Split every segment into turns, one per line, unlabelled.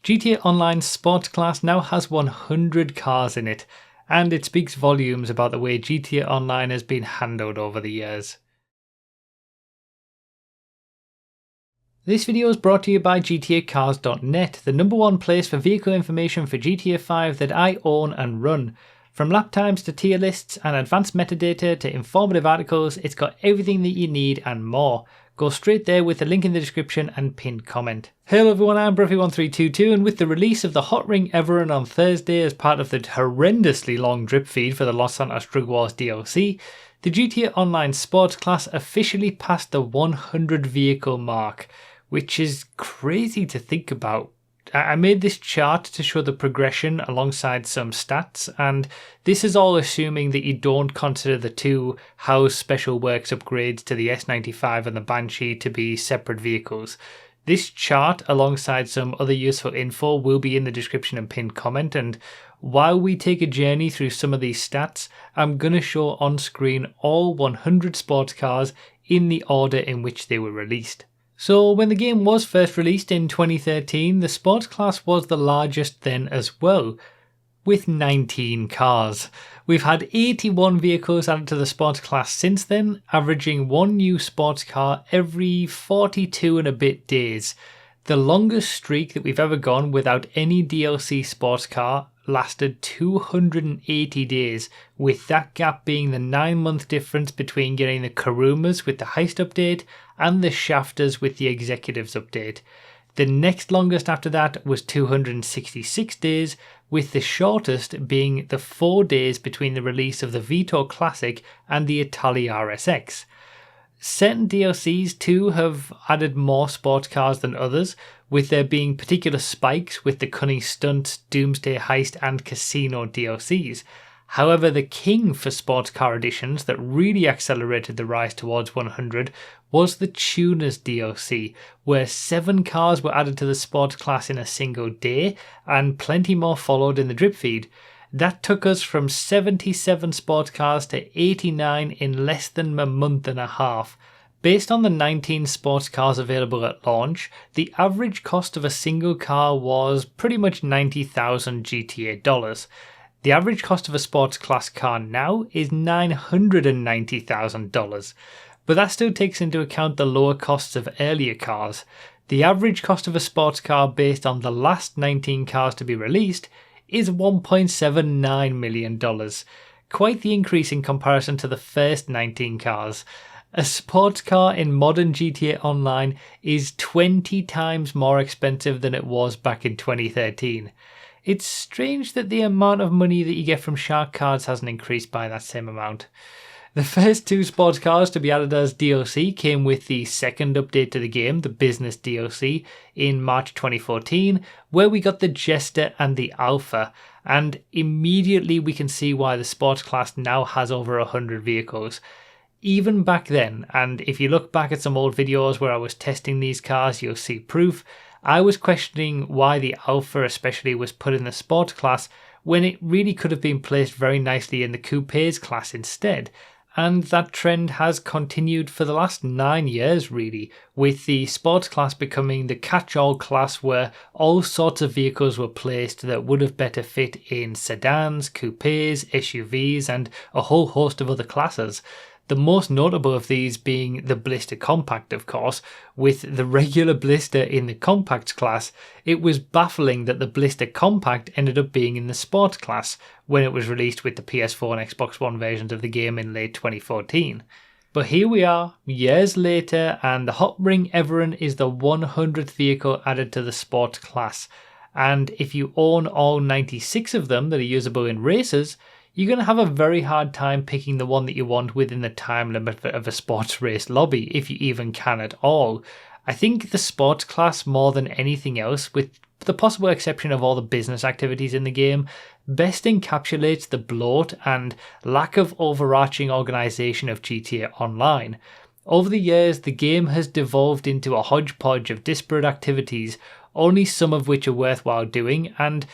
GTA Online's Sports class now has 100 cars in it, and it speaks volumes about the way GTA Online has been handled over the years. This video is brought to you by GTAcars.net, the #1 place for vehicle information for GTA 5 that I own and run. From lap times to tier lists and advanced metadata to informative articles, it's got everything that you need and more. Go straight there with the link in the description and pinned comment. Hello everyone, I'm Bruffy1322, and with the release of the Hot Ring Everin on Thursday as part of the horrendously long drip feed for the Los Santos Drug Wars DLC, the GTA Online Sports class officially passed the 100 vehicle mark, which is crazy to think about. I made this chart to show the progression alongside some stats, and this is all assuming that you don't consider the two House Special Works upgrades to the S95 and the Banshee to be separate vehicles. This chart, alongside some other useful info, will be in the description and pinned comment, and while we take a journey through some of these stats, I'm going to show on screen all 100 sports cars in the order in which they were released. So when the game was first released in 2013, the sports class was the largest then as well, with 19 cars. We've had 81 vehicles added to the sports class since then, averaging one new sports car every 42 and a bit days. The longest streak that we've ever gone without any DLC sports car lasted 280 days, with that gap being the 9-month difference between getting the Karumas with the Heist update and the Shafters with the Executives update. The next longest after that was 266 days, with the shortest being the 4 days between the release of the Vito Classic and the Italia RSX. Certain DLCs too have added more sports cars than others, with there being particular spikes with the Cunning Stunts, Doomsday Heist and Casino DLCs. However, the king for sports car editions that really accelerated the rise towards 100 was the Tuners DLC, where 7 cars were added to the sports class in a single day, and plenty more followed in the drip feed. That took us from 77 sports cars to 89 in less than a month and a half. Based on the 19 sports cars available at launch, the average cost of a single car was pretty much $90,000 GTA dollars. The average cost of a sports class car now is $990,000, but that still takes into account the lower costs of earlier cars. The average cost of a sports car based on the last 19 cars to be released is $1.79 million. Quite the increase in comparison to the first 19 cars. A sports car in modern GTA Online is 20 times more expensive than it was back in 2013. It's strange that the amount of money that you get from shark cards hasn't increased by that same amount. The first 2 sports cars to be added as DLC came with the second update to the game, the Business DLC, in March 2014, where we got the Jester and the Alpha, and immediately we can see why the sports class now has over 100 vehicles. Even back then, and if you look back at some old videos where I was testing these cars, you'll see proof, I was questioning why the Alpha especially was put in the sports class when it really could have been placed very nicely in the Coupes class instead. And that trend has continued for the last 9 years really, with the sports class becoming the catch-all class where all sorts of vehicles were placed that would have better fit in sedans, coupes, SUVs and a whole host of other classes. The most notable of these being the Blister Compact, of course. With the regular Blister in the Compact class, it was baffling that the Blister Compact ended up being in the Sports class when it was released with the PS4 and Xbox One versions of the game in late 2014. But here we are, years later, and the Hot Ring Everin is the 100th vehicle added to the Sports class. And if you own all 96 of them that are usable in races, you're going to have a very hard time picking the one that you want within the time limit of a sports race lobby, if you even can at all. I think the sports class, more than anything else, with the possible exception of all the business activities in the game, best encapsulates the bloat and lack of overarching organisation of GTA Online. Over the years, the game has devolved into a hodgepodge of disparate activities, only some of which are worthwhile doing, and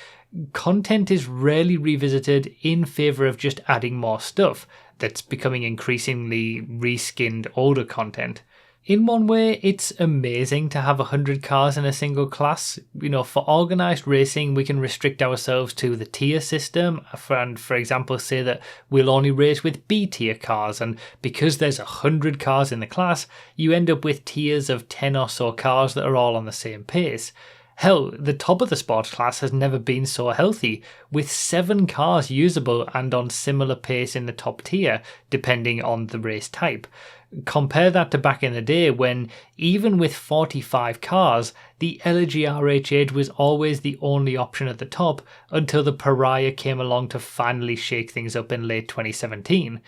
content is rarely revisited in favour of just adding more stuff that's becoming increasingly reskinned older content. In one way, it's amazing to have 100 cars in a single class. For organised racing, we can restrict ourselves to the tier system and, for example, say that we'll only race with B tier cars, and because there's 100 cars in the class, you end up with tiers of 10 or so cars that are all on the same pace. Hell, the top of the sports class has never been so healthy, with 7 cars usable and on similar pace in the top tier, depending on the race type. Compare that to back in the day when, even with 45 cars, the Elegy RHH was always the only option at the top until the Pariah came along to finally shake things up in late 2017.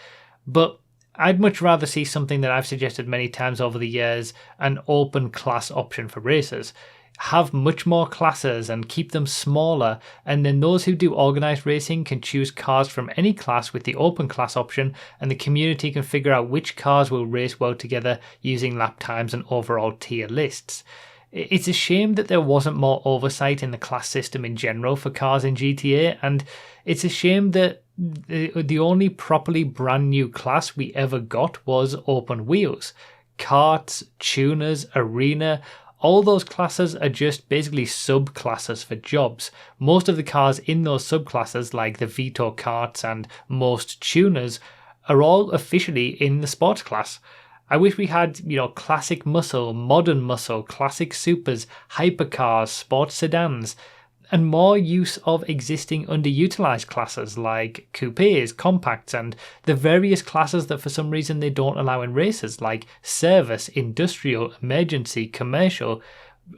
But I'd much rather see something that I've suggested many times over the years, an open class option for racers. Have much more classes and keep them smaller, and then those who do organised racing can choose cars from any class with the open class option, and the community can figure out which cars will race well together using lap times and overall tier lists. It's a shame that there wasn't more oversight in the class system in general for cars in GTA, and it's a shame that the only properly brand new class we ever got was open wheels. Karts, tuners, arena, all those classes are just basically subclasses for jobs. Most of the cars in those subclasses, like the Vito karts and most tuners, are all officially in the sports class. I wish we had, classic muscle, modern muscle, classic supers, hypercars, sports sedans, and more use of existing underutilized classes like coupes, compacts, and the various classes that for some reason they don't allow in races like service, industrial, emergency, commercial,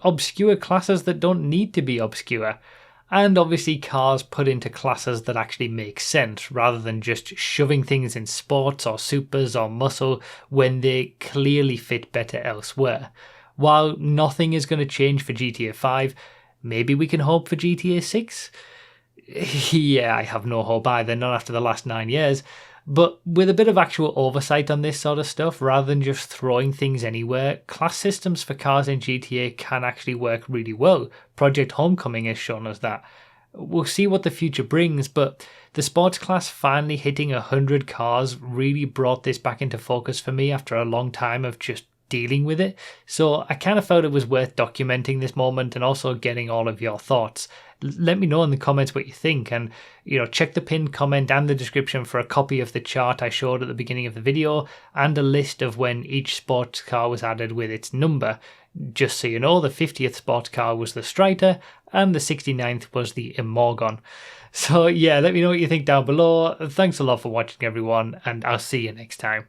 obscure classes that don't need to be obscure. And obviously cars put into classes that actually make sense rather than just shoving things in sports or supers or muscle when they clearly fit better elsewhere. While nothing is going to change for GTA 5, maybe we can hope for GTA 6? Yeah, I have no hope either, not after the last 9 years. But with a bit of actual oversight on this sort of stuff, rather than just throwing things anywhere, class systems for cars in GTA can actually work really well. Project Homecoming has shown us that. We'll see what the future brings, but the sports class finally hitting 100 cars really brought this back into focus for me after a long time of just dealing with it. So I kind of felt it was worth documenting this moment and also getting all of your thoughts. Let me know in the comments what you think, and check the pinned comment and the description for a copy of the chart I showed at the beginning of the video and a list of when each sports car was added with its number. Just so you know, the 50th sports car was the Striter and the 69th was the Immorgon. So yeah, let me know what you think down below. Thanks a lot for watching everyone, and I'll see you next time.